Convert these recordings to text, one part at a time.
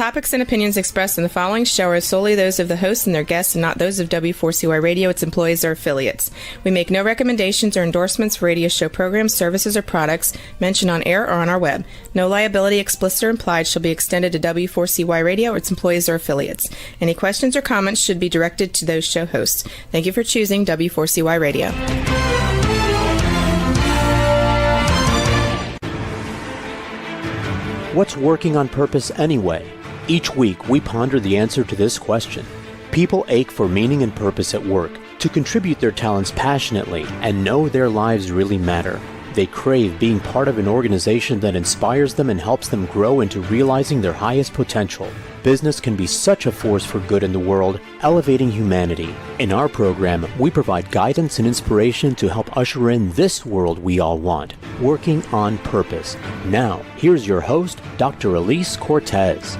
topics and opinions expressed in the following show are solely those of the hosts and their guests and not those of W4CY Radio, its employees, or affiliates. We make no recommendations or endorsements for radio show programs, services, or products mentioned on air or on our web. No liability, explicit or implied, shall be extended to W4CY Radio or its employees or affiliates. Any questions or comments should be directed to those show hosts. Thank you for choosing W4CY Radio. What's working on purpose anyway? Each week, we ponder the answer to this question. People ache for meaning and purpose at work, to contribute their talents passionately and know their lives really matter. They crave being part of an organization that inspires them and helps them grow into realizing their highest potential. Business can be such a force for good in the world, elevating humanity. In our program, we provide guidance and inspiration to help usher in this world we all want, working on purpose. Now, here's your host, Dr. Elise Cortez.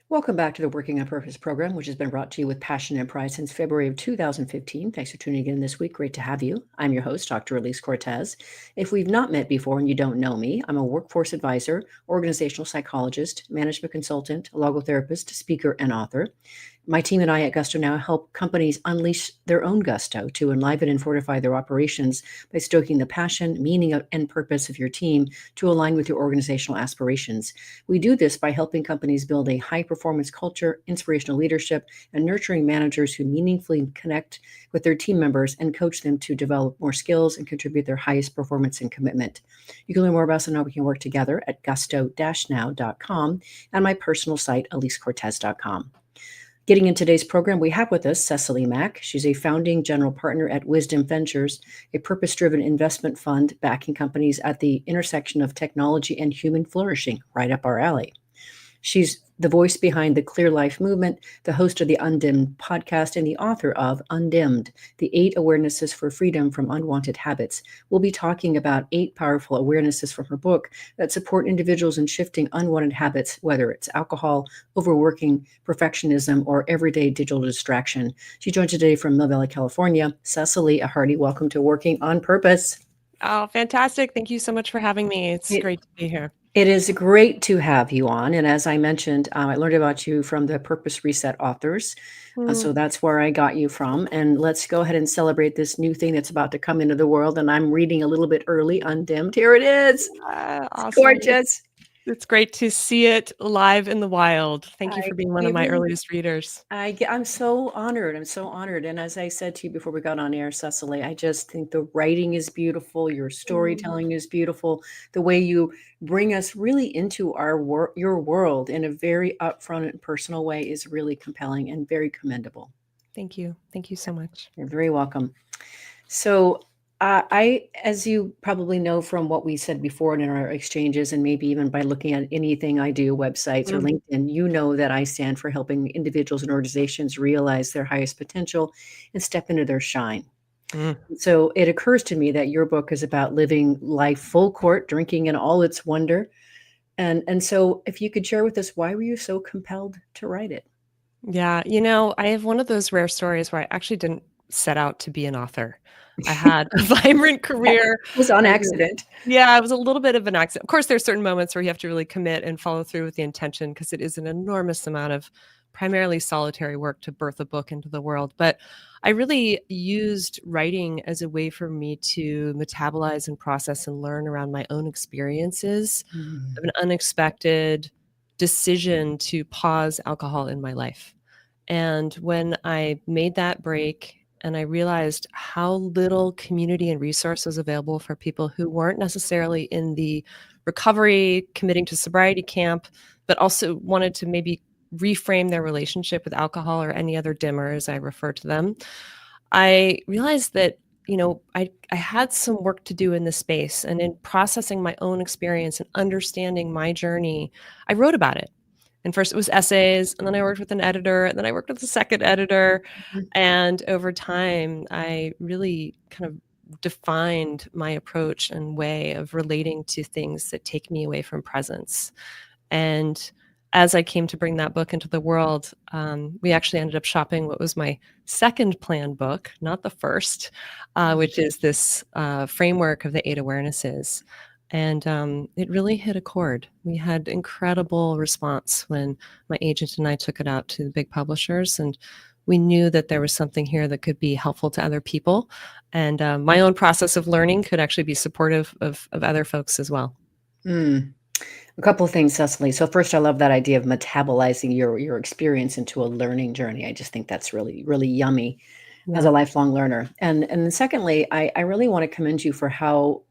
Welcome back to the Working on Purpose program, which has been brought to you with passion and pride since February of 2015. Thanks for tuning in this week. Great to have you. I'm your host, Dr. Elise Cortez. If we've not met before and you don't know me, I'm a workforce advisor, organizational psychologist, management consultant, logotherapist, speaker, and author. My team and I at Gusto Now help companies unleash their own gusto to enliven and fortify their operations by stoking the passion, meaning, and purpose of your team to align with your organizational aspirations. We do this by helping companies build a high-performance culture, inspirational leadership, and nurturing managers who meaningfully connect with their team members and coach them to develop more skills and contribute their highest performance and commitment. You can learn more about us and how we can work together at gusto-now.com and my personal site, elisecortez.com. Getting in today's program, we have with us Cecily Mak. She's a founding general partner at Wisdom Ventures, a purpose-driven investment fund backing companies at the intersection of technology and human flourishing, right up our alley. She's the voice behind the Clear Life Movement, the host of the Undimmed podcast, and the author of Undimmed, the 8 Awarenesses for Freedom from Unwanted Habits. We'll be talking about 8 powerful awarenesses from her book that support individuals in shifting unwanted habits, whether it's alcohol, overworking, perfectionism, or everyday digital distraction. She joined today from Mill Valley, California. Cecily, a hearty welcome to Working on Purpose. Oh, fantastic. Thank you so much for having me. It's great to be here. It is great to have you on. And as I mentioned, I learned about you from the Purpose Reset authors. So that's where I got you from. And let's go ahead and celebrate this new thing that's about to come into the world. And I'm reading a little bit early, Undimmed. Here it is. Awesome. It's gorgeous. It's great to see it live in the wild. Thank you for being one of my earliest readers. I'm so honored. I'm so honored. And as I said to you before we got on air, Cecily, I just think the writing is beautiful. Your storytelling is beautiful. The way you bring us really into your world in a very upfront and personal way is really compelling and very commendable. Thank you. Thank you so much. You're very welcome. So as you probably know from what we said before in our exchanges, and maybe even by looking at anything I do, websites or LinkedIn, you know that I stand for helping individuals and organizations realize their highest potential and step into their shine. So it occurs to me that your book is about living life full court, drinking in all its wonder. And so if you could share with us, why were you so compelled to write it? Yeah, I have one of those rare stories where I actually didn't set out to be an author. I had a vibrant career. It was on accident. Yeah, it was a little bit of an accident. Of course, there's certain moments where you have to really commit and follow through with the intention because it is an enormous amount of primarily solitary work to birth a book into the world. But I really used writing as a way for me to metabolize and process and learn around my own experiences of an unexpected decision to pause alcohol in my life. And when I made that break, and I realized how little community and resources available for people who weren't necessarily in the recovery, committing to sobriety camp, but also wanted to maybe reframe their relationship with alcohol or any other dimmer, as I refer to them. I realized that, I had some work to do in this space. And in processing my own experience and understanding my journey, I wrote about it. And first it was essays, and then I worked with an editor, and then I worked with a second editor. And over time, I really kind of defined my approach and way of relating to things that take me away from presence. And as I came to bring that book into the world, we actually ended up shopping what was my second planned book, not the first, which is this framework of the 8 awarenesses. And it really hit a chord. We had incredible response when my agent and I took it out to the big publishers, and we knew that there was something here that could be helpful to other people. And my own process of learning could actually be supportive of other folks as well. A couple of things, Cecily. So first, I love that idea of metabolizing your experience into a learning journey. I just think that's really, really yummy as a lifelong learner. And then secondly, I really want to commend you for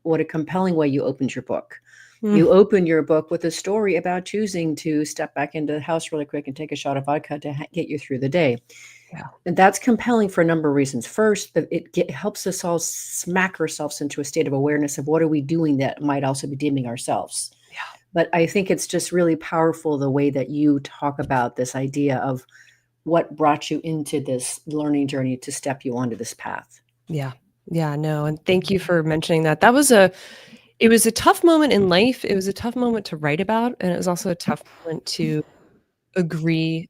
what a compelling way you opened your book. You open your book with a story about choosing to step back into the house really quick and take a shot of vodka to get you through the day. Yeah. And that's compelling for a number of reasons. First, that it helps us all smack ourselves into a state of awareness of what are we doing that might also be dimming ourselves. Yeah. But I think it's just really powerful the way that you talk about this idea of what brought you into this learning journey to step you onto this path. Yeah. Yeah, no. And thank you for mentioning that. It was a tough moment in life. It was a tough moment to write about. And it was also a tough moment to agree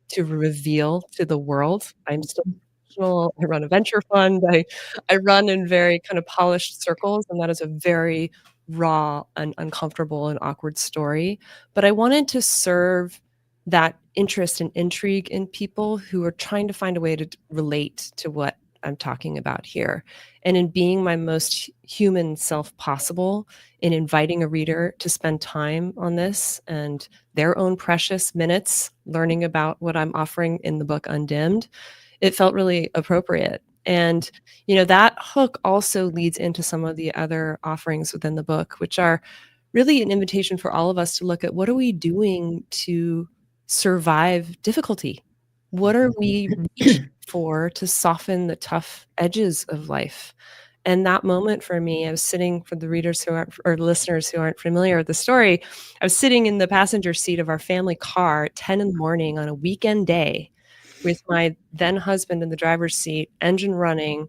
to reveal to the world. I'm still professional. I run a venture fund. I run in very kind of polished circles, and that is a very raw and uncomfortable and awkward story. But I wanted to serve that interest and intrigue in people who are trying to find a way to relate to what I'm talking about here. And in being my most human self possible, in inviting a reader to spend time on this and their own precious minutes learning about what I'm offering in the book Undimmed, it felt really appropriate. And, that hook also leads into some of the other offerings within the book, which are really an invitation for all of us to look at what are we doing to survive difficulty? What are we reaching for to soften the tough edges of life? And that moment for me, I was sitting, for the readers who aren't, or listeners who aren't familiar with the story, I was sitting in the passenger seat of our family car at 10 in the morning on a weekend day with my then husband in the driver's seat, engine running,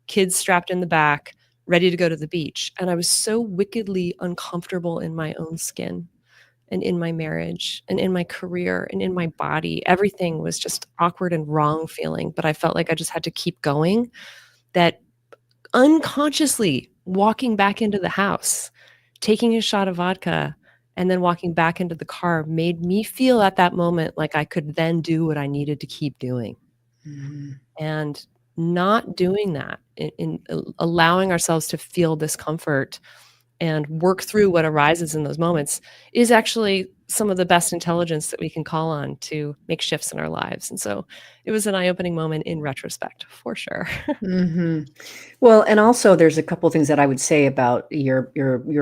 kids strapped in the back, ready to go to the beach. And I was so wickedly uncomfortable in my own skin and in my marriage and in my career and in my body. Everything was just awkward and wrong feeling, but I felt like I just had to keep going. That unconsciously walking back into the house, taking a shot of vodka, and then walking back into the car made me feel at that moment like I could then do what I needed to keep doing. And not doing that, in allowing ourselves to feel discomfort and work through what arises in those moments, is actually some of the best intelligence that we can call on to make shifts in our lives. And so it was an eye-opening moment in retrospect, for sure. Well, and also there's a couple of things that I would say about your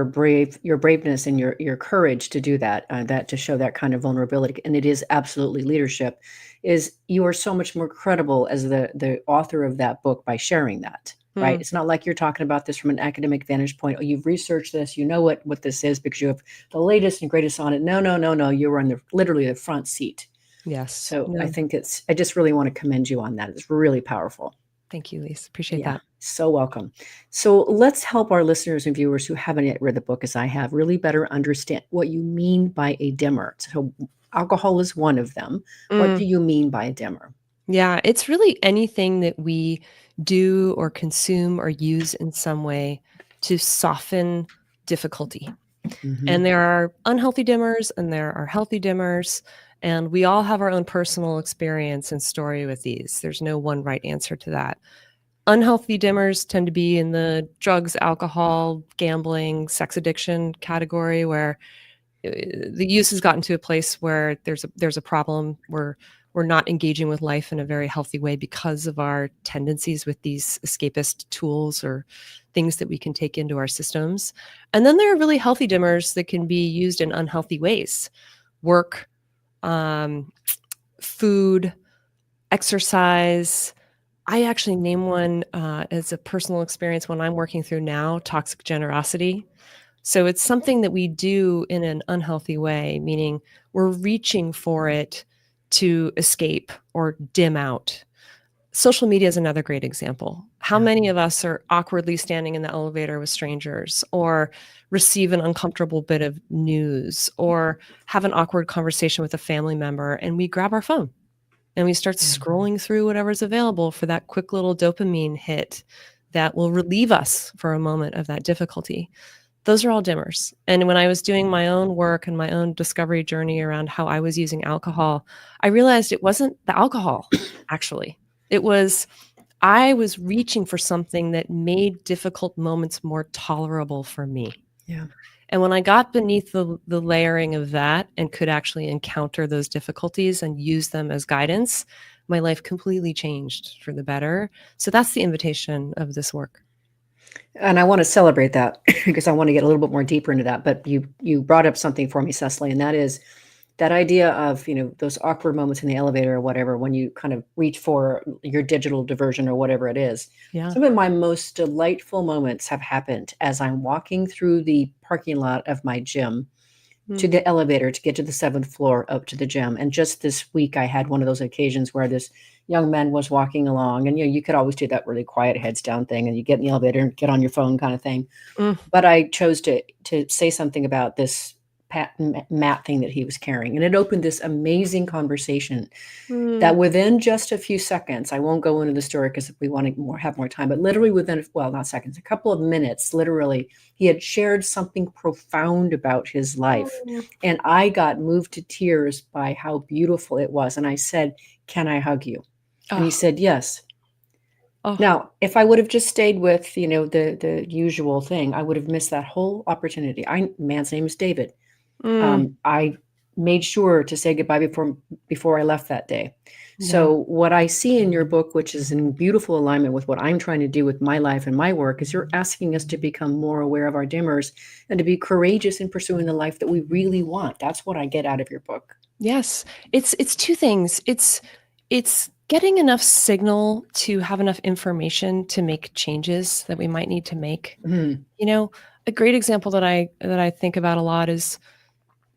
braveness and your courage to do that, that to show that kind of vulnerability, and it is absolutely leadership. Is you are so much more credible as the author of that book by sharing that. Right. It's not like you're talking about this from an academic vantage point. Oh, you've researched this, you know what this is because you have the latest and greatest on it. No. You were on literally the front seat. Yes. So I think I just really want to commend you on that. It's really powerful. Thank you, Lise. Appreciate that. So welcome. So let's help our listeners and viewers who haven't yet read the book as I have really better understand what you mean by a dimmer. So alcohol is one of them. What do you mean by a dimmer? Yeah, it's really anything that we do or consume or use in some way to soften difficulty. And there are unhealthy dimmers and there are healthy dimmers. And we all have our own personal experience and story with these. There's no one right answer to that. Unhealthy dimmers tend to be in the drugs, alcohol, gambling, sex addiction category, where the use has gotten to a place where there's a problem. We're not engaging with life in a very healthy way because of our tendencies with these escapist tools or things that we can take into our systems. And then there are really healthy dimmers that can be used in unhealthy ways. Work, food, exercise. I actually name one as a personal experience when I'm working through now, toxic generosity. So it's something that we do in an unhealthy way, meaning we're reaching for it to escape or dim out. Social media is another great example. How many of us are awkwardly standing in the elevator with strangers, or receive an uncomfortable bit of news, or have an awkward conversation with a family member, and we grab our phone and we start scrolling through whatever's available for that quick little dopamine hit that will relieve us for a moment of that difficulty. Those are all dimmers. And when I was doing my own work and my own discovery journey around how I was using alcohol, I realized it wasn't the alcohol, actually. I was reaching for something that made difficult moments more tolerable for me. Yeah. And when I got beneath the layering of that and could actually encounter those difficulties and use them as guidance, my life completely changed for the better. So that's the invitation of this work. And I want to celebrate that because I want to get a little bit more deeper into that. But you brought up something for me, Cecily, and that is that idea of, those awkward moments in the elevator or whatever, when you kind of reach for your digital diversion or whatever it is. Yeah. Some of my most delightful moments have happened as I'm walking through the parking lot of my gym to the elevator to get to the 7th floor up to the gym. And just this week, I had one of those occasions where this young man was walking along, and you could always do that really quiet heads down thing, and you get in the elevator and get on your phone kind of thing. But I chose to say something about this mat thing that he was carrying, and it opened this amazing conversation that within just a few seconds, I won't go into the story because we want to have more time, but literally within, well, not seconds, a couple of minutes, literally, he had shared something profound about his life. And I got moved to tears by how beautiful it was. And I said, "Can I hug you?" And he said, "Yes." Now, if I would have just stayed with, the usual thing, I would have missed that whole opportunity. Man's name is David. I made sure to say goodbye before I left that day. So what I see in your book, which is in beautiful alignment with what I'm trying to do with my life and my work, is you're asking us to become more aware of our dimmers and to be courageous in pursuing the life that we really want. That's what I get out of your book. Yes. It's two things. It's getting enough signal to have enough information to make changes that we might need to make. A great example that I think about a lot is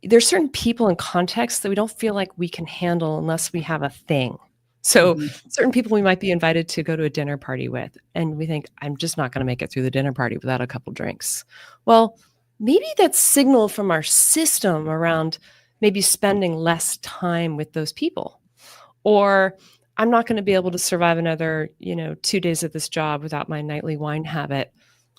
there's certain people and contexts that we don't feel like we can handle unless we have a thing. So certain people we might be invited to go to a dinner party with, and we think, I'm just not going to make it through the dinner party without a couple drinks. Well, maybe that's signal from our system around maybe spending less time with those people. Or I'm not going to be able to survive another, 2 days at this job without my nightly wine habit.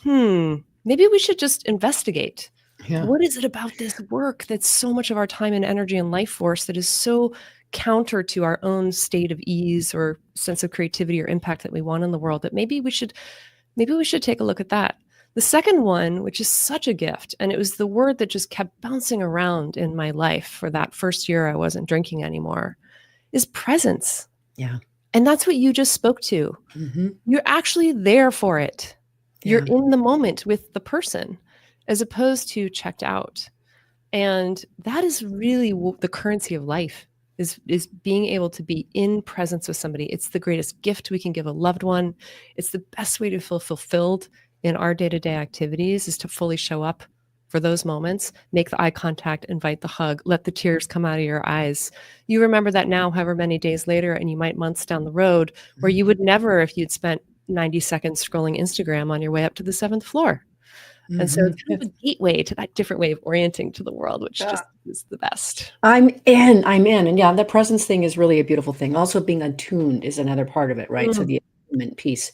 Maybe we should just investigate. Yeah. What is it about this work that's so much of our time and energy and life force that is so counter to our own state of ease or sense of creativity or impact that we want in the world, that maybe we should take a look at that. The second one, which is such a gift, and it was the word that just kept bouncing around in my life for that first year I wasn't drinking anymore, is presence. Yeah. And that's what you just spoke to. You're actually there for it. You're in the moment with the person, as opposed to checked out. And that is really the currency of life, is being able to be in presence with somebody. It's the greatest gift we can give a loved one. It's the best way to feel fulfilled in our day-to-day activities, is to fully show up for those moments, make the eye contact, invite the hug, let the tears come out of your eyes. You remember that now, however many days later, and you might months down the road, where you would never if you'd spent 90 seconds scrolling Instagram on your way up to the 7th floor. And so it's kind of a gateway to that different way of orienting to the world, which just is the best. I'm in. And yeah, the presence thing is really a beautiful thing. Also being attuned is another part of it, right? So the attunement piece.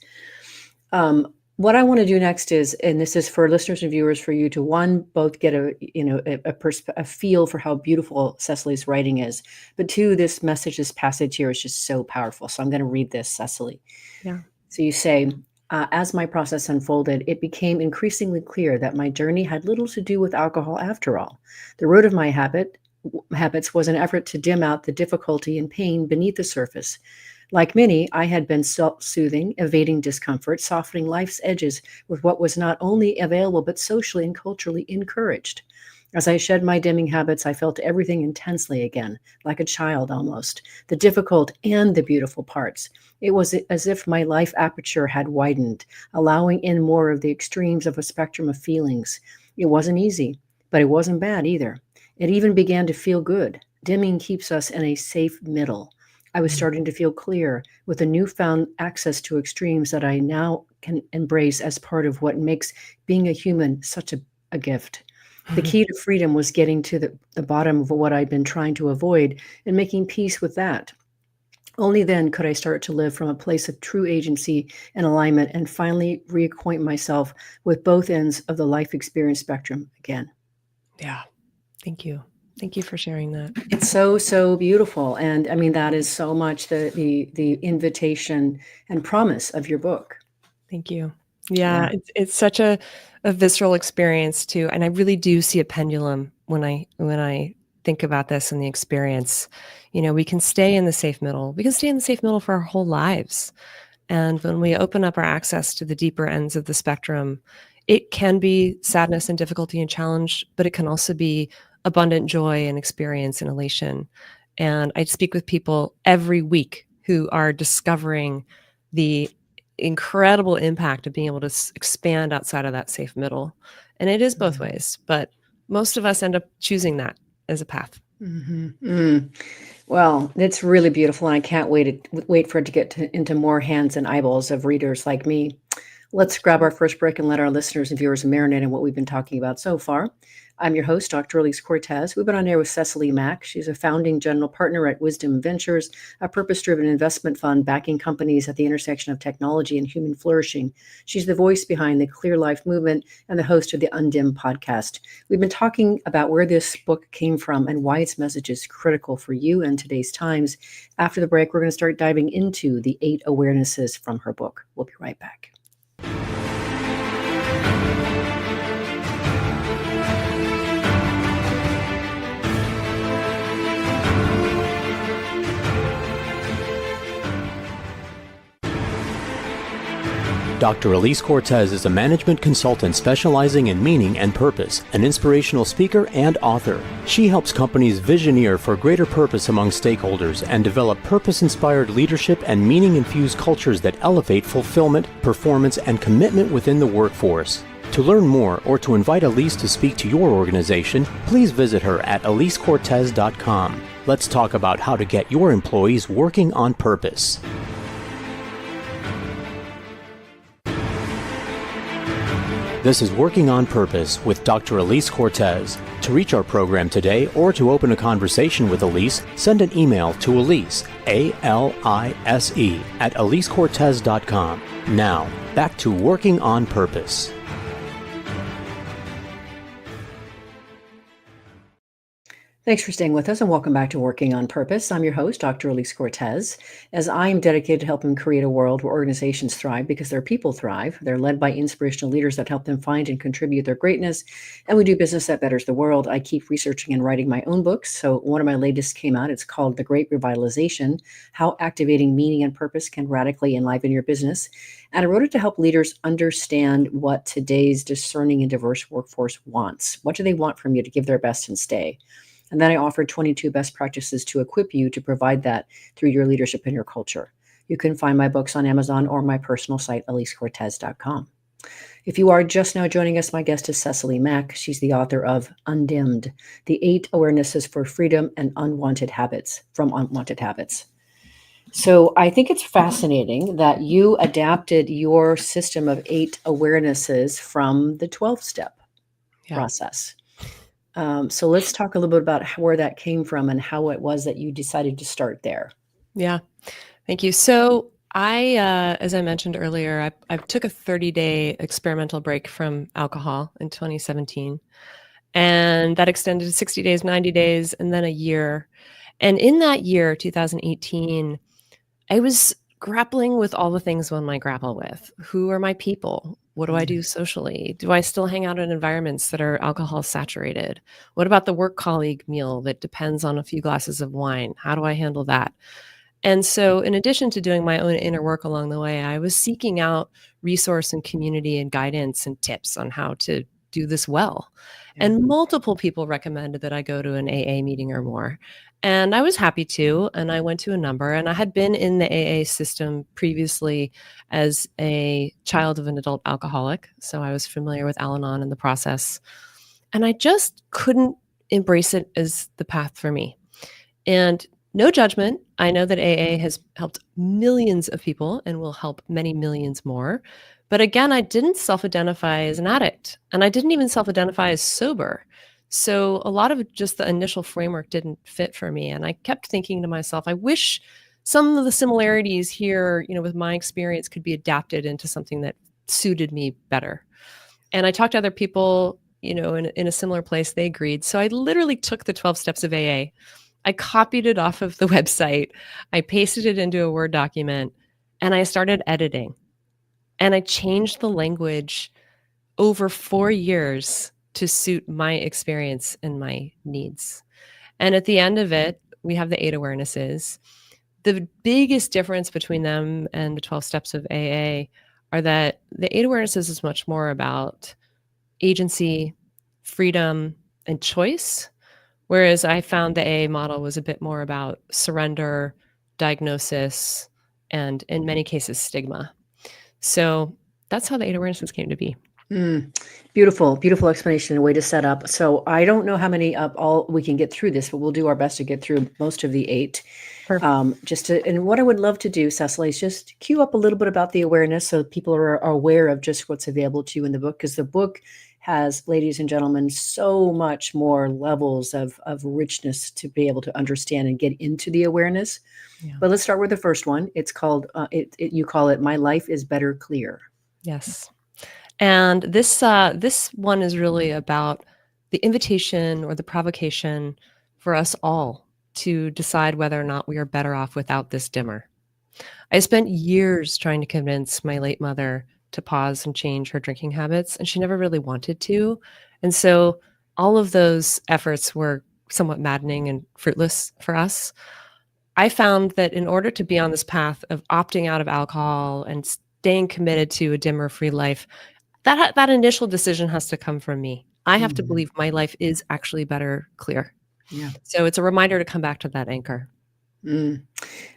What I want to do next is, and this is for listeners and viewers, for you to both get a feel for how beautiful Cecily's writing is, but two, this passage here is just so powerful. So I'm going to read this, Cecily. Yeah. So you say, as my process unfolded, it became increasingly clear that my journey had little to do with alcohol after all. The root of my habits was an effort to dim out the difficulty and pain beneath the surface. Like many, I had been self-soothing, evading discomfort, softening life's edges with what was not only available, but socially and culturally encouraged. As I shed my dimming habits, I felt everything intensely again, like a child almost, the difficult and the beautiful parts. It was as if my life aperture had widened, allowing in more of the extremes of a spectrum of feelings. It wasn't easy, but it wasn't bad either. It even began to feel good. Dimming keeps us in a safe middle. I was starting to feel clear with a newfound access to extremes that I now can embrace as part of what makes being a human such a gift. The key to freedom was getting to the bottom of what I'd been trying to avoid and making peace with that. Only then could I start to live from a place of true agency and alignment and finally reacquaint myself with both ends of the life experience spectrum again. Yeah. Thank you. Thank you for sharing that. It's so beautiful. And I mean, that is so much the invitation and promise of your book. Thank you. Yeah. It's such a visceral experience too. And I really do see a pendulum when I think about this and the experience. We can stay in the safe middle. We can stay in the safe middle for our whole lives. And when we open up our access to the deeper ends of the spectrum, it can be sadness and difficulty and challenge, but it can also be abundant joy and experience and elation. And I speak with people every week who are discovering the incredible impact of being able to expand outside of that safe middle. And it is both ways, but most of us end up choosing that as a path. Well, it's really beautiful, and I can't wait for it to get into more hands and eyeballs of readers like me. Let's grab our first break and let our listeners and viewers marinate on what we've been talking about so far. I'm your host, Dr. Elise Cortez. We've been on air with Cecily Mak. She's a founding general partner at Wisdom Ventures, a purpose-driven investment fund backing companies at the intersection of technology and human flourishing. She's the voice behind the Clear Life movement and the host of the Undimmed podcast. We've been talking about where this book came from and why its message is critical for you in today's times. After the break, we're going to start diving into the 8 awarenesses from her book. We'll be right back. Dr. Elise Cortez is a management consultant specializing in meaning and purpose, an inspirational speaker and author. She helps companies visioneer for greater purpose among stakeholders and develop purpose-inspired leadership and meaning-infused cultures that elevate fulfillment, performance, and commitment within the workforce. To learn more or to invite Elise to speak to your organization, please visit her at elisecortez.com. Let's talk about how to get your employees working on purpose. This is Working on Purpose with Dr. Elise Cortez. To reach our program today or to open a conversation with Elise, send an email to Elise, A-L-I-S-E, at elisecortez.com. Now, back to Working on Purpose. Thanks for staying with us and welcome back to Working on Purpose. I'm your host, Dr. Elise Cortez, as I am dedicated to helping create a world where organizations thrive because their people thrive. They're led by inspirational leaders that help them find and contribute their greatness, and we do business that betters the world. I keep researching and writing my own books. So one of my latest came out. It's called The Great Revitalization, How Activating Meaning and Purpose Can Radically Enliven Your Business. And I wrote it to help leaders understand what today's discerning and diverse workforce wants. What do they want from you to give their best and stay? And then I offered 22 best practices to equip you to provide that through your leadership and your culture. You can find my books on Amazon or my personal site, elisecortez.com. If you are just now joining us, my guest is Cecily Mak. She's the author of Undimmed, the 8 awarenesses for freedom and unwanted habits from unwanted habits. So I think it's fascinating that you adapted your system of 8 awarenesses from the 12-step process. So let's talk a little bit about where that came from and how it was that you decided to start there. Yeah, thank you. So I, as I mentioned earlier, I took a 30-day experimental break from alcohol in 2017, and that extended to 60 days, 90 days, and then a year. And in that year, 2018, I was grappling with all the things one might grapple with. Who are my people? What do I do socially? Do I still hang out in environments that are alcohol saturated? What about the work colleague meal that depends on a few glasses of wine? How do I handle that? And so in addition to doing my own inner work along the way, I was seeking out resource and community and guidance and tips on how to do this well. And multiple people recommended that I go to an AA meeting or more. And I was happy to, and I went to a number, and I had been in the AA system previously as a child of an adult alcoholic. So I was familiar with Al-Anon and the process. And I just couldn't embrace it as the path for me. And no judgment. I know that AA has helped millions of people and will help many millions more. But again, I didn't self-identify as an addict, and I didn't even self-identify as sober. So a lot of just the initial framework didn't fit for me. And I kept thinking to myself, I wish some of the similarities here, with my experience could be adapted into something that suited me better. And I talked to other people, in a similar place. They agreed. So I literally took the 12 steps of AA. I copied it off of the website. I pasted it into a Word document and I started editing. And I changed the language over 4 years to suit my experience and my needs. And at the end of it, we have the 8 awarenesses. The biggest difference between them and the 12 steps of AA are that the 8 awarenesses is much more about agency, freedom, and choice. Whereas I found the AA model was a bit more about surrender, diagnosis, and in many cases, stigma. So that's how the 8 awarenesses came to be. Beautiful, beautiful explanation and way to set up. So I don't know how many all we can get through this, but we'll do our best to get through most of the 8. And what I would love to do, Cecily, is just cue up a little bit about the awareness so people are aware of just what's available to you in the book, because the book has, ladies and gentlemen, so much more levels of richness to be able to understand and get into the awareness. Yeah. But let's start with the first one. It's called, you call it My Life is Better Clear. Yes. And this one is really about the invitation or the provocation for us all to decide whether or not we are better off without this dimmer. I spent years trying to convince my late mother to pause and change her drinking habits, and she never really wanted to. And so all of those efforts were somewhat maddening and fruitless for us. I found that in order to be on this path of opting out of alcohol and staying committed to a dimmer-free life, that initial decision has to come from me. I have to believe my life is actually better clear. Yeah. So it's a reminder to come back to that anchor.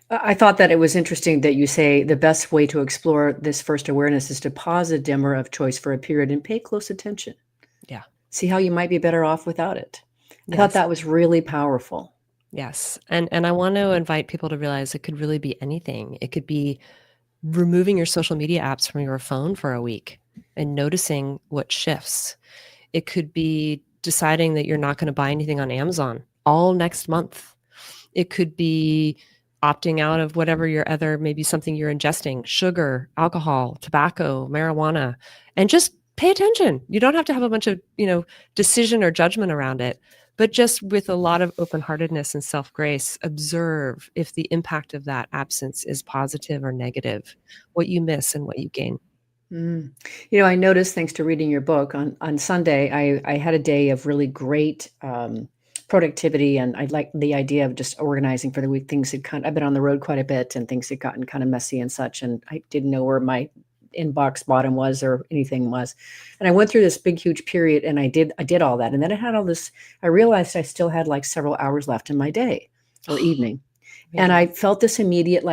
I thought that it was interesting that you say the best way to explore this first awareness is to pause a dimmer of choice for a period and pay close attention. Yeah. See how you might be better off without it. I Yes. thought that was really powerful. Yes. And I want to invite people to realize it could really be anything. It could be removing your social media apps from your phone for a week and noticing what shifts. It could be deciding that you're not going to buy anything on Amazon all next month. It could be opting out of whatever your other, maybe something you're ingesting, sugar, alcohol, tobacco, marijuana, and just pay attention. You don't have to have a bunch of, decision or judgment around it, but just with a lot of open-heartedness and self-grace, observe if the impact of that absence is positive or negative, what you miss and what you gain. I noticed, thanks to reading your book, on Sunday, I had a day of really great productivity, and I like the idea of just organizing for the week. I've been on the road quite a bit, and things had gotten kind of messy and such, and I didn't know where my inbox bottom was or anything was. And I went through this big, huge period, and I did all that. And then I realized I still had like several hours left in my day or evening. And I felt this immediate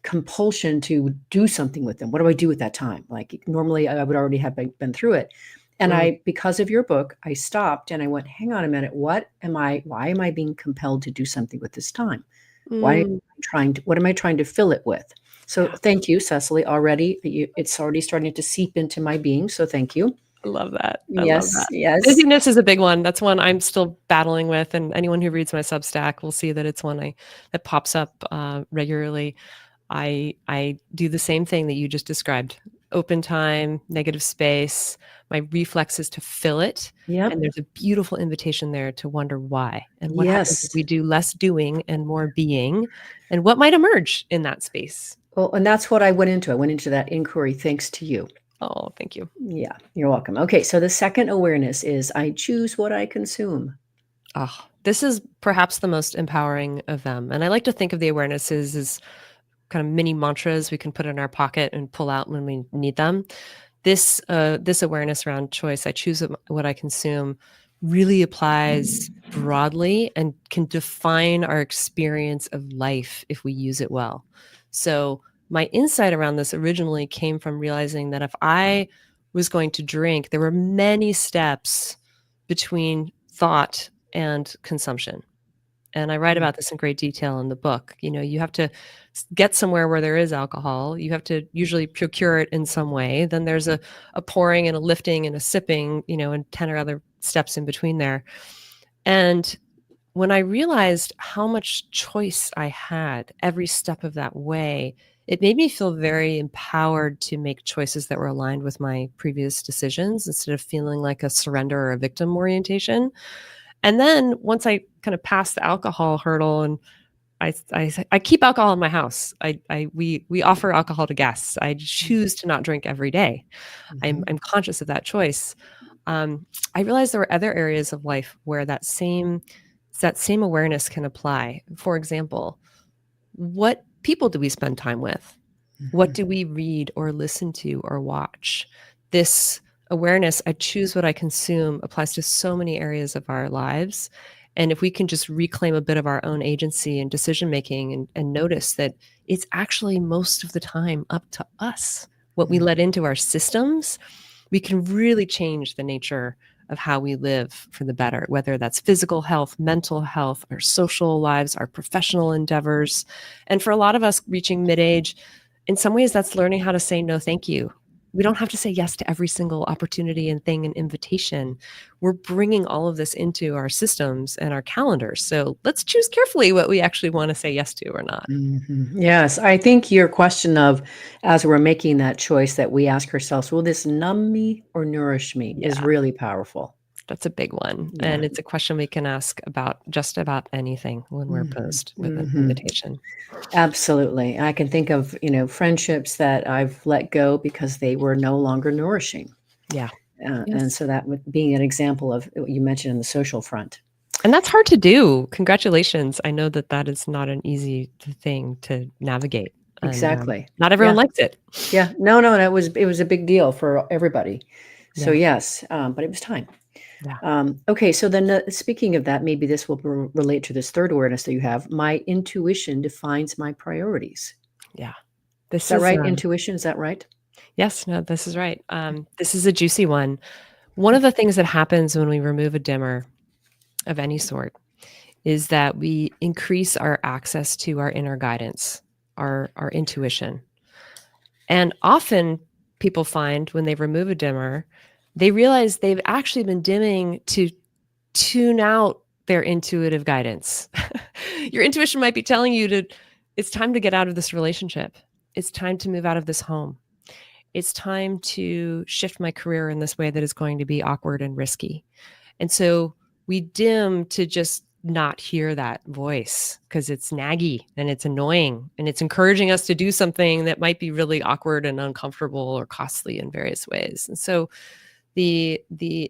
compulsion to do something with them. What do I do with that time? Like normally I would already have been through it. And because of your book, I stopped and I went, hang on a minute. Why am I being compelled to do something with this time? What am I trying to fill it with? So thank you, Cecily, already. It's already starting to seep into my being. So thank you. I love that. Yes. Busyness is a big one. That's one I'm still battling with. And anyone who reads my Substack will see that it's one that pops up regularly. I do the same thing that you just described. Open time, negative space. My reflex is to fill it. Yep. And there's a beautiful invitation there to wonder why. And what happens if we do less doing and more being, and what might emerge in that space. Well, and that's what I went into. I went into that inquiry thanks to you. Oh, thank you. Yeah, you're welcome. Okay, so the second awareness is I choose what I consume. Oh, this is perhaps the most empowering of them. And I like to think of the awarenesses as kind of mini mantras we can put in our pocket and pull out when we need them. This awareness around choice, I choose what I consume, really applies broadly and can define our experience of life if we use it well. So my insight around this originally came from realizing that if I was going to drink, there were many steps between thought and consumption. And I write about this in great detail in the book. You have to get somewhere where there is alcohol. You have to usually procure it in some way. Then there's a pouring and a lifting and a sipping, and 10 or other steps in between there. And when I realized how much choice I had every step of that way, it made me feel very empowered to make choices that were aligned with my previous decisions instead of feeling like a surrender or a victim orientation. And then once I kind of passed the alcohol hurdle, and I keep alcohol in my house. We offer alcohol to guests. I choose to not drink every day. I'm conscious of that choice. I realized there were other areas of life where that same awareness can apply. For example, what people do we spend time with? What do we read or listen to or watch? This awareness, I choose what I consume, applies to so many areas of our lives. And if we can just reclaim a bit of our own agency and decision making and notice that it's actually most of the time up to us, what we let into our systems, we can really change the nature of how we live for the better, whether that's physical health, mental health, our social lives, our professional endeavors. And for a lot of us reaching mid-age, in some ways that's learning how to say no, thank you. We don't have to say yes to every single opportunity and thing and invitation. We're bringing all of this into our systems and our calendars. So let's choose carefully what we actually want to say yes to or not. Yes, I think your question of, as we're making that choice, that we ask ourselves, will this numb me or nourish me, is really powerful. That's a big one. Yeah. And it's a question we can ask about just about anything when we're posed with an invitation. Absolutely. I can think of, friendships that I've let go because they were no longer nourishing. Yeah. And so that being an example of what you mentioned in the social front. And that's hard to do. Congratulations. I know that is not an easy thing to navigate. Exactly. And, not everyone likes it. Yeah. No, it was a big deal for everybody. So yes, but it was time. Yeah. Okay. So then speaking of that, maybe this will relate to this third awareness that you have. My intuition defines my priorities. Yeah. Is that right? Intuition. Is that right? Yes. No, this is right. This is a juicy one. One of the things that happens when we remove a dimmer of any sort is that we increase our access to our inner guidance, our intuition. And often people find when they remove a dimmer, they realize they've actually been dimming to tune out their intuitive guidance. Your intuition might be telling you it's time to get out of this relationship. It's time to move out of this home. It's time to shift my career in this way that is going to be awkward and risky. And so we dim to just not hear that voice because it's naggy and it's annoying and it's encouraging us to do something that might be really awkward and uncomfortable or costly in various ways. And so the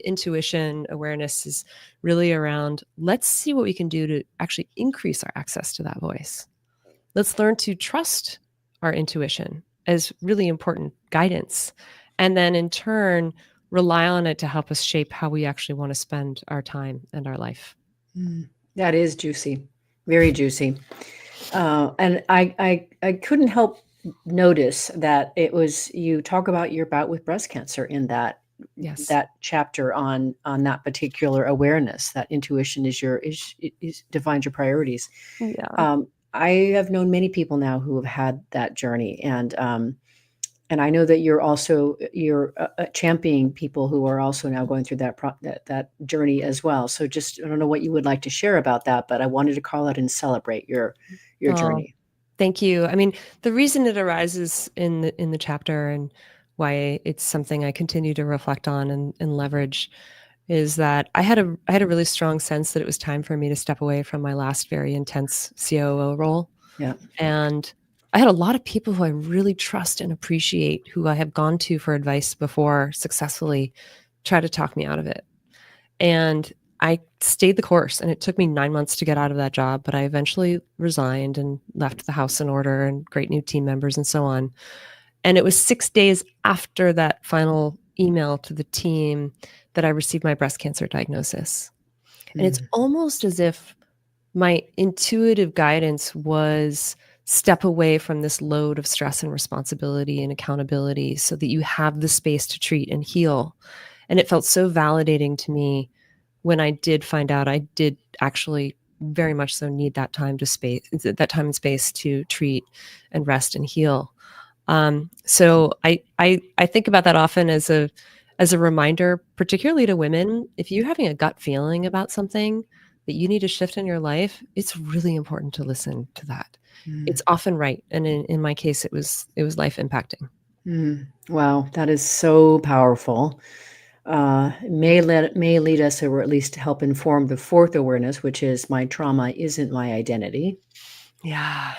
intuition awareness is really around, let's see what we can do to actually increase our access to that voice. Let's learn to trust our intuition as really important guidance. And then in turn, rely on it to help us shape how we actually want to spend our time and our life. That is juicy, very juicy. And I couldn't help notice that you talk about your bout with breast cancer in that chapter on that particular awareness, that intuition defines your priorities. Yeah. I have known many people now who have had that journey, and I know that you're championing people who are also now going through that journey as well. So just, I don't know what you would like to share about that, but I wanted to call out and celebrate your journey. Thank you. I mean, the reason it arises in the chapter and why it's something I continue to reflect on and leverage is that I had a really strong sense that it was time for me to step away from my last very intense COO role. Yeah. And I had a lot of people who I really trust and appreciate, who I have gone to for advice before successfully, try to talk me out of it. And I stayed the course, and it took me 9 months to get out of that job, but I eventually resigned and left the house in order and great new team members and so on. And it was 6 days after that final email to the team that I received my breast cancer diagnosis. And it's almost as if my intuitive guidance was step away from this load of stress and responsibility and accountability so that you have the space to treat and heal. And it felt so validating to me when I did find out I did actually very much so need that time and space to treat and rest and heal. So I think about that often as a reminder, particularly to women. If you're having a gut feeling about something that you need to shift in your life, it's really important to listen to that. It's often right, and in my case, it was life impacting. Wow, that is so powerful. May lead us, or at least help inform the fourth awareness, which is my trauma isn't my identity. Yeah.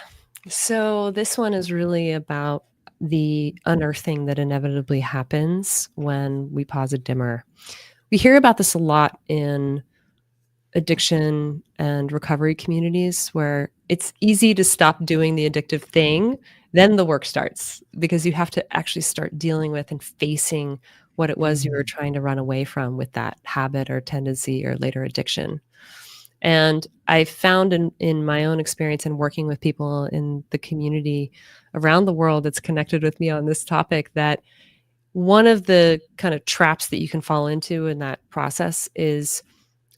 So this one is really about the unearthing that inevitably happens when we pause a dimmer. We hear about this a lot in addiction and recovery communities where it's easy to stop doing the addictive thing. Then the work starts because you have to actually start dealing with and facing what it was you were trying to run away from with that habit or tendency or later addiction. And I found in my own experience in working with people in the community around the world that's connected with me on this topic, that one of the kind of traps that you can fall into in that process is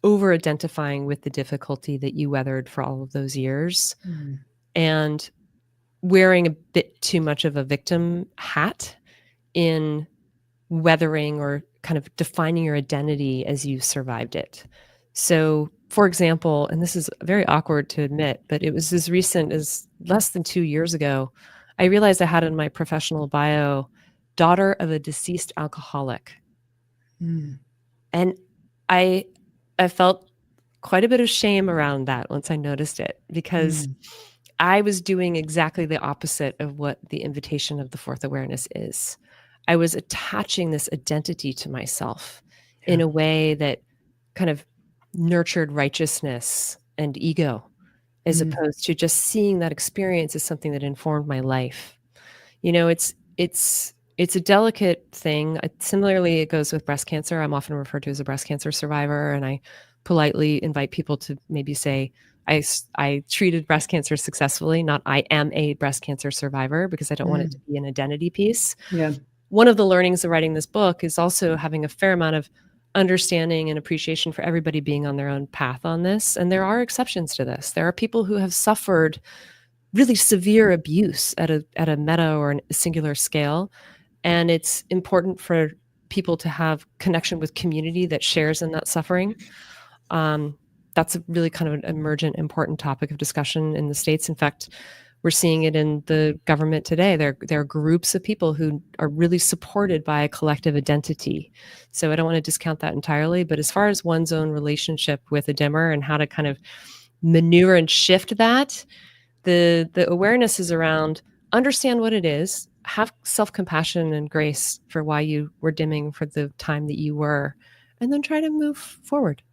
over identifying with the difficulty that you weathered for all of those years and wearing a bit too much of a victim hat in weathering or kind of defining your identity as you survived it. So, for example, and this is very awkward to admit, but it was as recent as less than 2 years ago, I realized I had in my professional bio, daughter of a deceased alcoholic. And I felt quite a bit of shame around that once I noticed it, because I was doing exactly the opposite of what the invitation of the fourth awareness is. I was attaching this identity to myself in a way that kind of nurtured righteousness and ego, as opposed to just seeing that experience as something that informed my life. You know, it's a delicate thing. Similarly, it goes with breast cancer. I'm often referred to as a breast cancer survivor, and I politely invite people to maybe say, I treated breast cancer successfully, not I am a breast cancer survivor, because I don't want it to be an identity piece. Yeah. One of the learnings of writing this book is also having a fair amount of understanding and appreciation for everybody being on their own path on this. And there are exceptions to this. There are people who have suffered really severe abuse at a meta or a singular scale. And it's important for people to have connection with community that shares in that suffering. That's a really kind of an emergent, important topic of discussion in the States. In fact, we're seeing it in the government today. There are groups of people who are really supported by a collective identity. So I don't want to discount that entirely, but as far as one's own relationship with a dimmer and how to kind of maneuver and shift that, the awareness is around understand what it is, have self-compassion and grace for why you were dimming for the time that you were, and then try to move forward.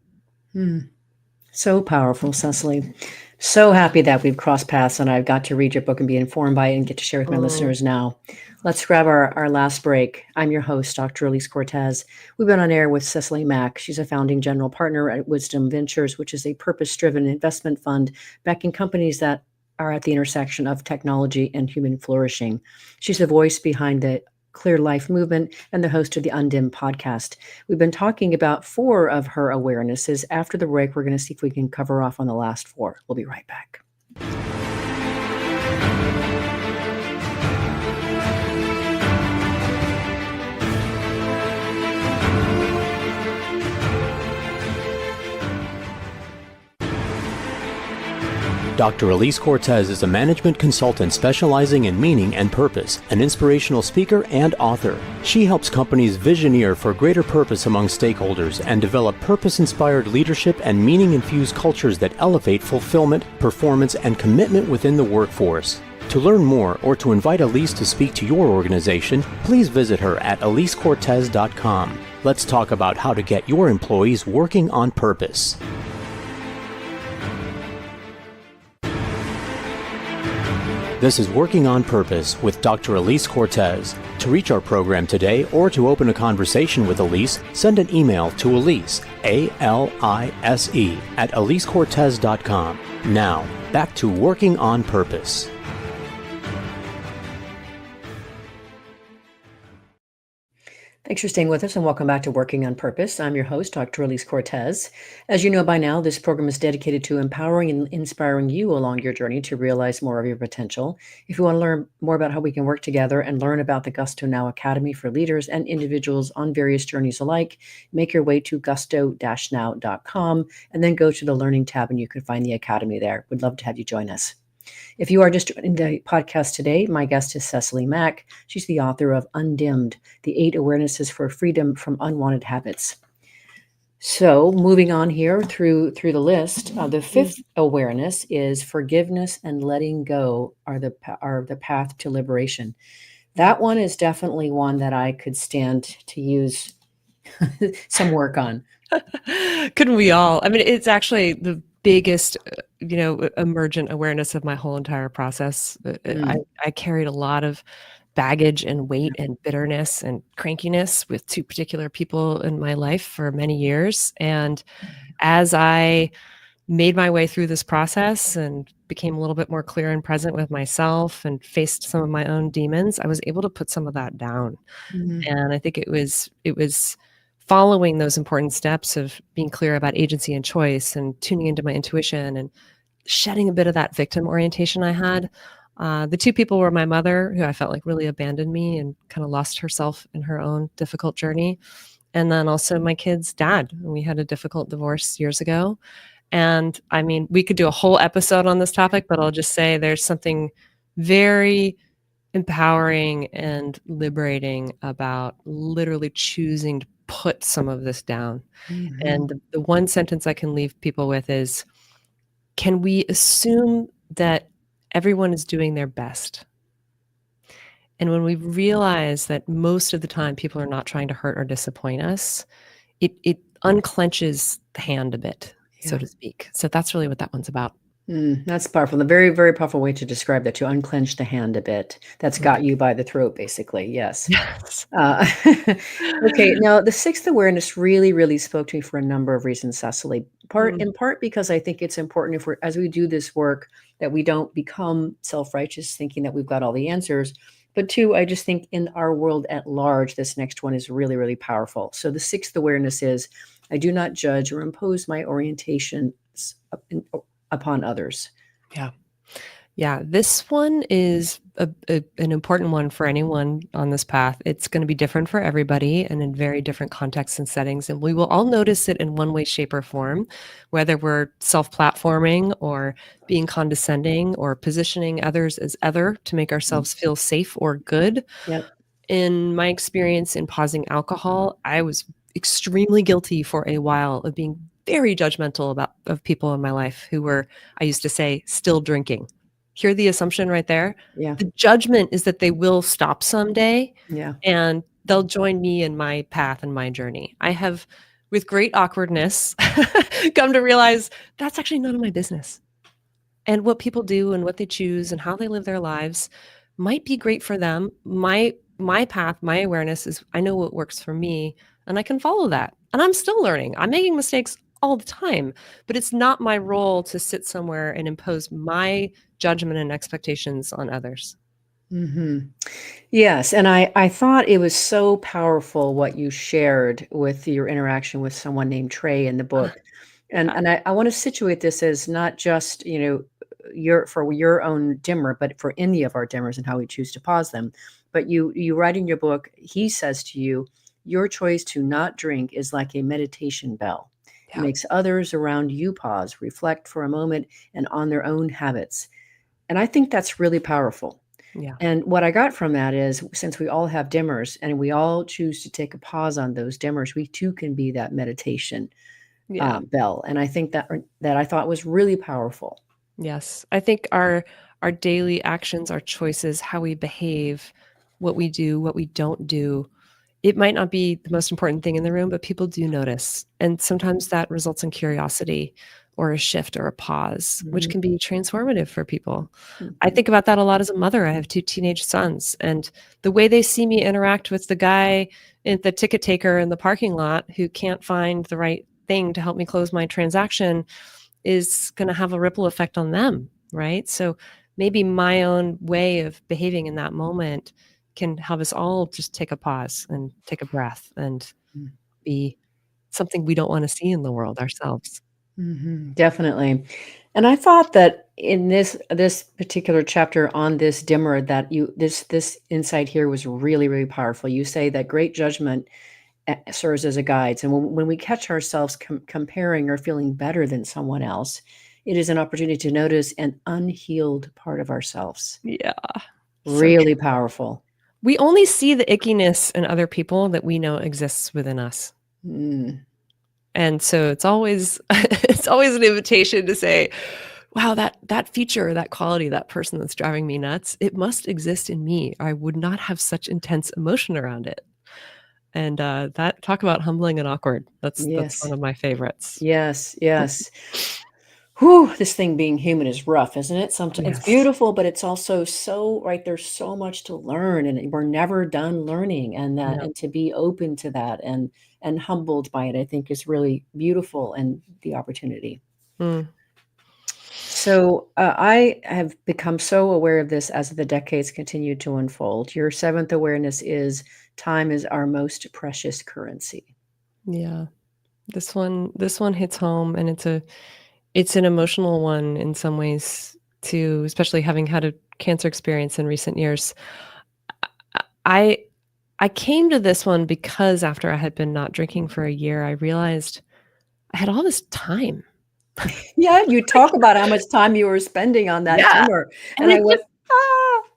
So powerful, Cecily. So happy that we've crossed paths and I've got to read your book and be informed by it and get to share with my listeners now. Let's grab our last break. I'm your host, Dr. Elise Cortez. We've been on air with Cecily Mak. She's a founding general partner at Wisdom Ventures, which is a purpose-driven investment fund backing companies that are at the intersection of technology and human flourishing. She's the voice behind the Clear Life movement and the host of the Undimmed podcast. We've been talking about 4 of her awarenesses. After the break, we're going to see if we can cover off on the last 4. We'll be right back. Dr. Elise Cortez is a management consultant specializing in meaning and purpose, an inspirational speaker and author. She helps companies visioneer for greater purpose among stakeholders and develop purpose-inspired leadership and meaning-infused cultures that elevate fulfillment, performance, and commitment within the workforce. To learn more or to invite Elise to speak to your organization, please visit her at elisecortez.com. Let's talk about how to get your employees working on purpose. This is Working on Purpose with Dr. Elise Cortez. To reach our program today or to open a conversation with Elise, send an email to Elise, A-L-I-S-E, at elisecortez.com. Now, back to Working on Purpose. Thanks for staying with us and welcome back to Working on Purpose. I'm your host, Dr. Elise Cortez. As you know by now, this program is dedicated to empowering and inspiring you along your journey to realize more of your potential. If you want to learn more about how we can work together and learn about the Gusto Now Academy for leaders and individuals on various journeys alike, make your way to gusto-now.com and then go to the Learning tab and you can find the Academy there. We'd love to have you join us. If you are just joining the podcast today, my guest is Cecily Mak. She's the author of Undimmed, the 8 Awarenesses for Freedom from Unwanted Habits. So moving on here through the list, the 5th awareness is forgiveness and letting go are the path to liberation. That one is definitely one that I could stand to use some work on. Couldn't we all? I mean, it's actually the biggest, emergent awareness of my whole entire process. I carried a lot of baggage and weight and bitterness and crankiness with 2 particular people in my life for many years. And as I made my way through this process and became a little bit more clear and present with myself and faced some of my own demons, I was able to put some of that down. And I think it was following those important steps of being clear about agency and choice and tuning into my intuition and shedding a bit of that victim orientation I had. The 2 people were my mother, who I felt like really abandoned me and kind of lost herself in her own difficult journey. And then also my kid's dad. We had a difficult divorce years ago. And I mean, we could do a whole episode on this topic, but I'll just say there's something very empowering and liberating about literally choosing to put some of this down. And the one sentence I can leave people with is, can we assume that everyone is doing their best? And when we realize that most of the time people are not trying to hurt or disappoint us, it unclenches the hand a bit, so to speak. So that's really what that one's about. That's powerful. A very, very powerful way to describe that, to unclench the hand a bit. That's got you by the throat, basically. Yes. Okay. Now, the 6th awareness really, really spoke to me for a number of reasons, Cecily. In part because I think it's important as we do this work, that we don't become self-righteous thinking that we've got all the answers. But 2, I just think in our world at large, this next one is really, really powerful. So the 6th awareness is, I do not judge or impose my orientations upon others. Yeah. This one is an important one for anyone on this path. It's going to be different for everybody and in very different contexts and settings. And we will all notice it in one way, shape, or form, whether we're self-platforming or being condescending or positioning others as other to make ourselves feel safe or good. In my experience in pausing alcohol, I was extremely guilty for a while of being very judgmental of people in my life who were, I used to say, still drinking. Hear the assumption right there? The judgment is that they will stop someday and they'll join me in my path and my journey. I have, with great awkwardness, come to realize that's actually none of my business. And what people do and what they choose and how they live their lives might be great for them. My path, my awareness is, I know what works for me and I can follow that. And I'm still learning. I'm making mistakes all the time, but it's not my role to sit somewhere and impose my judgment and expectations on others. Yes. And I thought it was so powerful what you shared with your interaction with someone named Trey in the book. And I want to situate this as not just, for your own dimmer, but for any of our dimmers and how we choose to pause them. But you write in your book, he says to you, your choice to not drink is like a meditation bell. It makes others around you pause, reflect for a moment, and on their own habits. And I think that's really powerful. And what I got from that is, since we all have dimmers and we all choose to take a pause on those dimmers, we too can be that meditation bell. And I think that I thought was really powerful. Yes. I think our daily actions, our choices, how we behave, what we do, what we don't do, it might not be the most important thing in the room, but people do notice. And sometimes that results in curiosity or a shift or a pause, which can be transformative for people. I think about that a lot as a mother. I have 2 teenage sons, and the way they see me interact with the guy at the ticket taker in the parking lot who can't find the right thing to help me close my transaction is going to have a ripple effect on them, right? So maybe my own way of behaving in that moment can have us all just take a pause and take a breath and be something we don't want to see in the world ourselves. Definitely. And I thought that in this particular chapter on this dimmer, that this insight here was really, really powerful. You say that great judgment serves as a guide. And when we catch ourselves comparing or feeling better than someone else, it is an opportunity to notice an unhealed part of ourselves. Yeah. Really powerful. We only see the ickiness in other people that we know exists within us. And so it's always an invitation to say, wow, that feature, that quality, that person that's driving me nuts, it must exist in me. I would not have such intense emotion around it. And that, talk about humbling and awkward. That's one of my favorites. Yes. Whew, this thing being human is rough, isn't it? Sometimes it's beautiful, but it's also so, right, there's so much to learn, and we're never done learning, and and to be open to that and humbled by it, I think, is really beautiful, and the opportunity. So I have become so aware of this as the decades continue to unfold. Your seventh awareness is time is our most precious currency. Yeah. This one hits home, and it's an emotional one in some ways too, especially having had a cancer experience in recent years. I came to this one because after I had been not drinking for a year, I realized I had all this time. Yeah, you talk about how much time you were spending on that dimmer, and I went,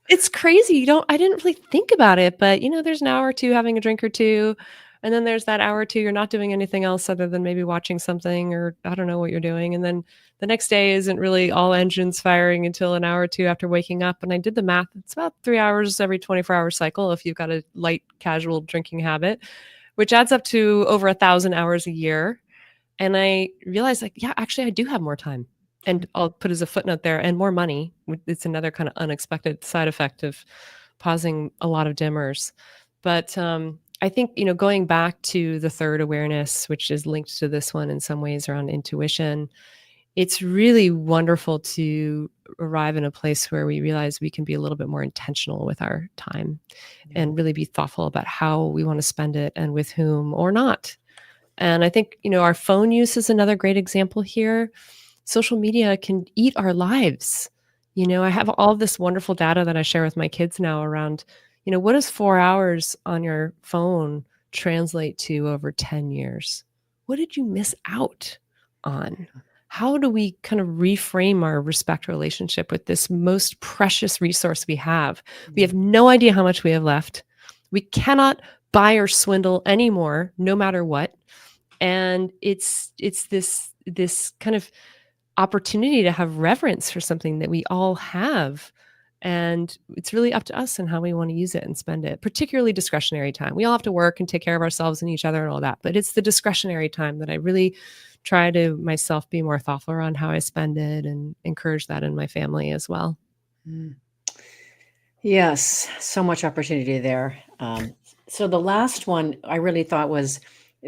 it's crazy. I didn't really think about it, but there's an hour or two having a drink or two, and then there's that hour or two you're not doing anything else other than maybe watching something, or I don't know what you're doing. And then the next day isn't really all engines firing until an hour or two after waking up. And I did the math. It's about 3 hours every 24-hour cycle if you've got a light casual drinking habit, which adds up to over 1,000 hours a year. And I realized, like, yeah, actually I do have more time. And I'll put as a footnote there, and more money. It's another kind of unexpected side effect of pausing a lot of dimmers. But I think, going back to the third awareness, which is linked to this one in some ways around intuition, it's really wonderful to arrive in a place where we realize we can be a little bit more intentional with our time and really be thoughtful about how we want to spend it and with whom or not. And I think, our phone use is another great example here. Social media can eat our lives. I have all this wonderful data that I share with my kids now around, what does 4 hours on your phone translate to over 10 years? What did you miss out on? How do we kind of reframe our respect relationship with this most precious resource we have? We have no idea how much we have left. We cannot buy or swindle anymore, no matter what. And it's this kind of opportunity to have reverence for something that we all have. And it's really up to us and how we want to use it and spend it, particularly discretionary time. We all have to work and take care of ourselves and each other and all that, but it's the discretionary time that I really try to myself be more thoughtful around how I spend it, and encourage that in my family as well. Yes, so much opportunity there. So the last one I really thought was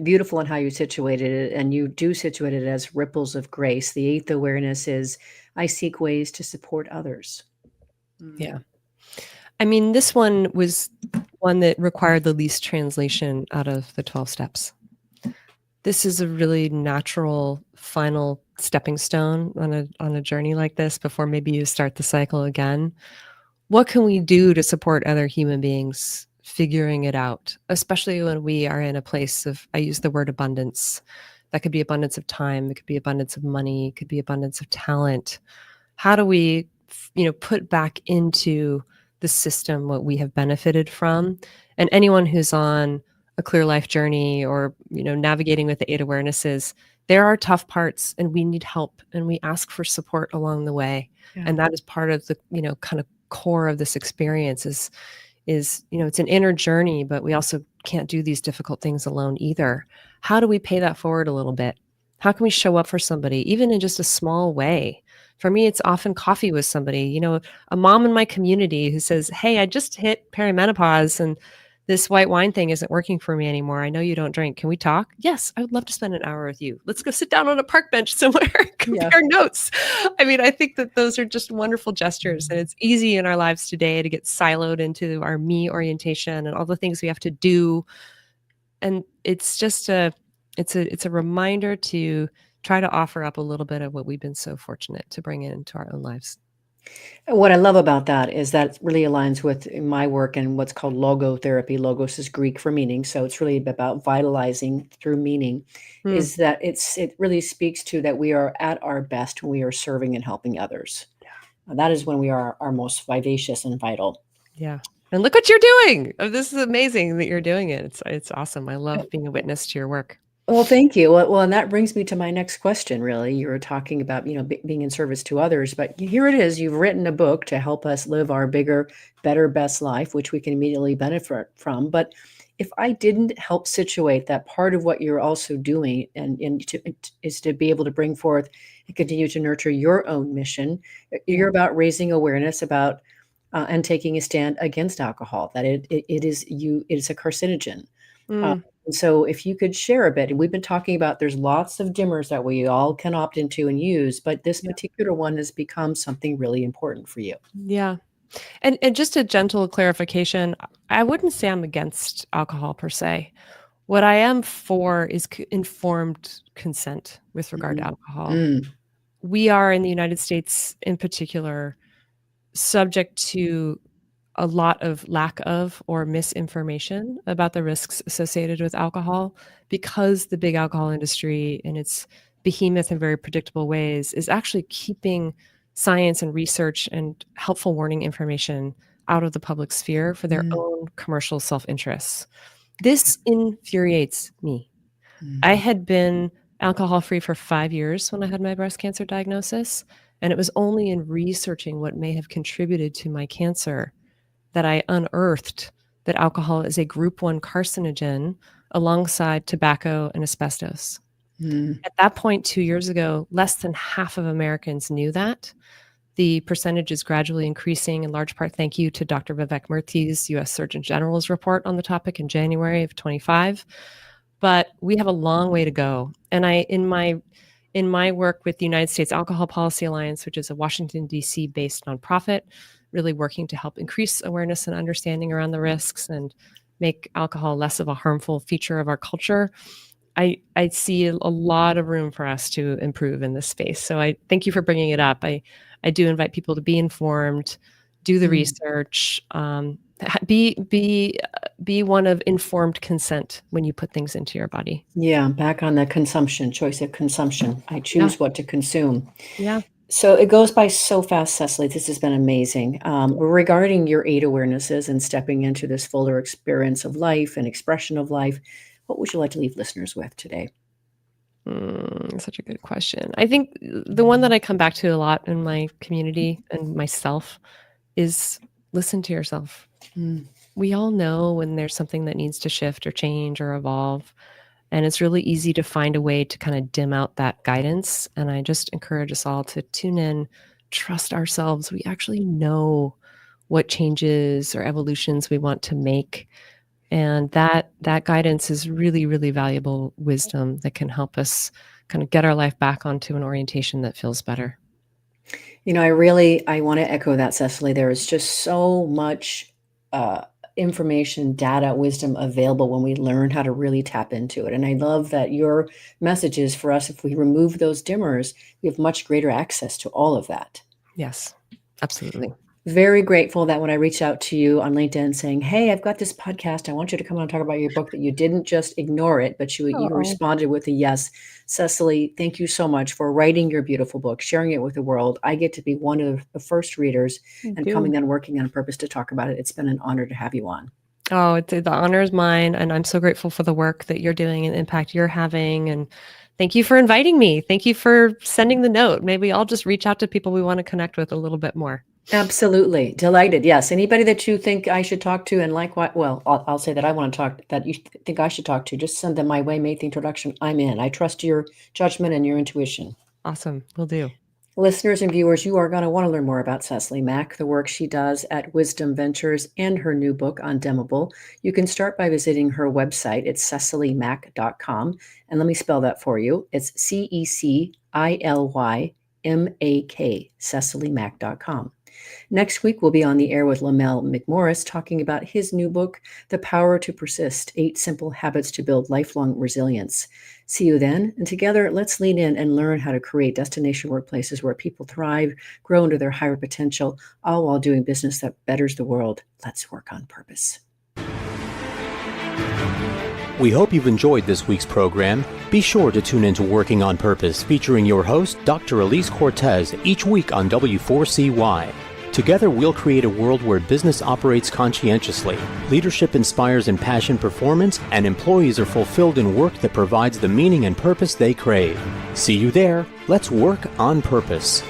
beautiful in how you situated it, and you do situate it as ripples of grace. The eighth awareness is I seek ways to support others. Yeah. I mean, this one was one that required the least translation out of the 12 steps. This is a really natural final stepping stone on a journey like this before maybe you start the cycle again. What can we do to support other human beings figuring it out, especially when we are in a place of, I use the word abundance. That could be abundance of time. It could be abundance of money. It could be abundance of talent. How do we, put back into the system what we have benefited from? And anyone who's on a clear life journey or, navigating with the 8 awarenesses, there are tough parts and we need help and we ask for support along the way. Yeah. And that is part of the, kind of core of this experience is, it's an inner journey, but we also can't do these difficult things alone either. How do we pay that forward a little bit? How can we show up for somebody, even in just a small way? For me, it's often coffee with somebody, a mom in my community who says, hey, I just hit perimenopause and this white wine thing isn't working for me anymore. I know you don't drink. Can we talk? Yes, I would love to spend an hour with you. Let's go sit down on a park bench somewhere, compare notes. I mean, I think that those are just wonderful gestures. And it's easy in our lives today to get siloed into our me orientation and all the things we have to do. And it's just it's a reminder to try to offer up a little bit of what we've been so fortunate to bring into our own lives. What I love about that is that it really aligns with my work and what's called logotherapy. Logos is Greek for meaning, so it's really about vitalizing through meaning. Is that it really speaks to that we are at our best when we are serving and helping others. That is when we are our most vivacious and vital. Yeah. And look what you're doing. This is amazing that you're doing it. It's awesome. I love being a witness to your work. Well, thank you. Well, and that brings me to my next question, really. You were talking about, being in service to others, but here it is. You've written a book to help us live our bigger, better, best life, which we can immediately benefit from. But if I didn't help situate that part of what you're also doing is to be able to bring forth and continue to nurture your own mission, you're about raising awareness about and taking a stand against alcohol, that it is a carcinogen. And so if you could share a bit, and we've been talking about there's lots of dimmers that we all can opt into and use, but this particular one has become something really important for you. Yeah. And just a gentle clarification, I wouldn't say I'm against alcohol per se. What I am for is informed consent with regard to alcohol. We are in the United States in particular subject to a lot of lack of or misinformation about the risks associated with alcohol because the big alcohol industry in its behemoth and very predictable ways is actually keeping science and research and helpful warning information out of the public sphere for their own commercial self-interests. This infuriates me. I had been alcohol-free for 5 years when I had my breast cancer diagnosis, and it was only in researching what may have contributed to my cancer that I unearthed that alcohol is a group 1 carcinogen alongside tobacco and asbestos. At that point, 2 years ago, less than half of Americans knew that. The percentage is gradually increasing, in large part thank you to Dr. Vivek Murthy's U.S. Surgeon General's report on the topic in January of 25. But we have a long way to go. And in my work with the United States Alcohol Policy Alliance, which is a Washington, D.C. based nonprofit, really working to help increase awareness and understanding around the risks and make alcohol less of a harmful feature of our culture, I see a lot of room for us to improve in this space. So I thank you for bringing it up. I do invite people to be informed, do the research, be one of informed consent when you put things into your body. Yeah, back on the consumption, choice of consumption. I choose what to consume. Yeah. So it goes by so fast, Cecily. This has been amazing. Regarding your 8 awarenesses and stepping into this fuller experience of life and expression of life, what would you like to leave listeners with today? Such a good question. I think the one that I come back to a lot in my community and myself is listen to yourself. We all know when there's something that needs to shift or change or evolve. And it's really easy to find a way to kind of dim out that guidance. And I just encourage us all to tune in, trust ourselves. We actually know what changes or evolutions we want to make. And that guidance is really, really valuable wisdom that can help us kind of get our life back onto an orientation that feels better. I want to echo that, Cecily. There is just so much information, data, wisdom available when we learn how to really tap into it. And I love that your message is for us, if we remove those dimmers, we have much greater access to all of that. Yes, absolutely. Very grateful that when I reached out to you on LinkedIn saying, hey, I've got this podcast, I want you to come on and talk about your book, that you didn't just ignore it, but you responded with a yes. Cecily, thank you so much for writing your beautiful book, sharing it with the world. I get to be one of the first readers and coming and working on purpose to talk about it. It's been an honor to have you on. Oh, the honor is mine. And I'm so grateful for the work that you're doing and the impact you're having. And thank you for inviting me. Thank you for sending the note. Maybe I'll just reach out to people we want to connect with a little bit more. Absolutely. Delighted. Yes. Anybody that you think I should talk to, and likewise, well, I'll say that I want to talk, that you think I should talk to, just send them my way, make the introduction. I'm in. I trust your judgment and your intuition. Awesome. Will do. Listeners and viewers, you are going to want to learn more about Cecily Mak, the work she does at Wisdom Ventures, and her new book, Undemable. You can start by visiting her website. It's cecilymak.com. And let me spell that for you. It's CECILYMAK, cecilymak.com. Next week, we'll be on the air with Lamel McMorris talking about his new book, The Power to Persist, 8 Simple Habits to Build Lifelong Resilience. See you then, and together, let's lean in and learn how to create destination workplaces where people thrive, grow into their higher potential, all while doing business that betters the world. Let's work on purpose. We hope you've enjoyed this week's program. Be sure to tune into Working on Purpose, featuring your host, Dr. Elise Cortez, each week on W4CY. Together, we'll create a world where business operates conscientiously, leadership inspires impassioned performance, and employees are fulfilled in work that provides the meaning and purpose they crave. See you there. Let's work on purpose.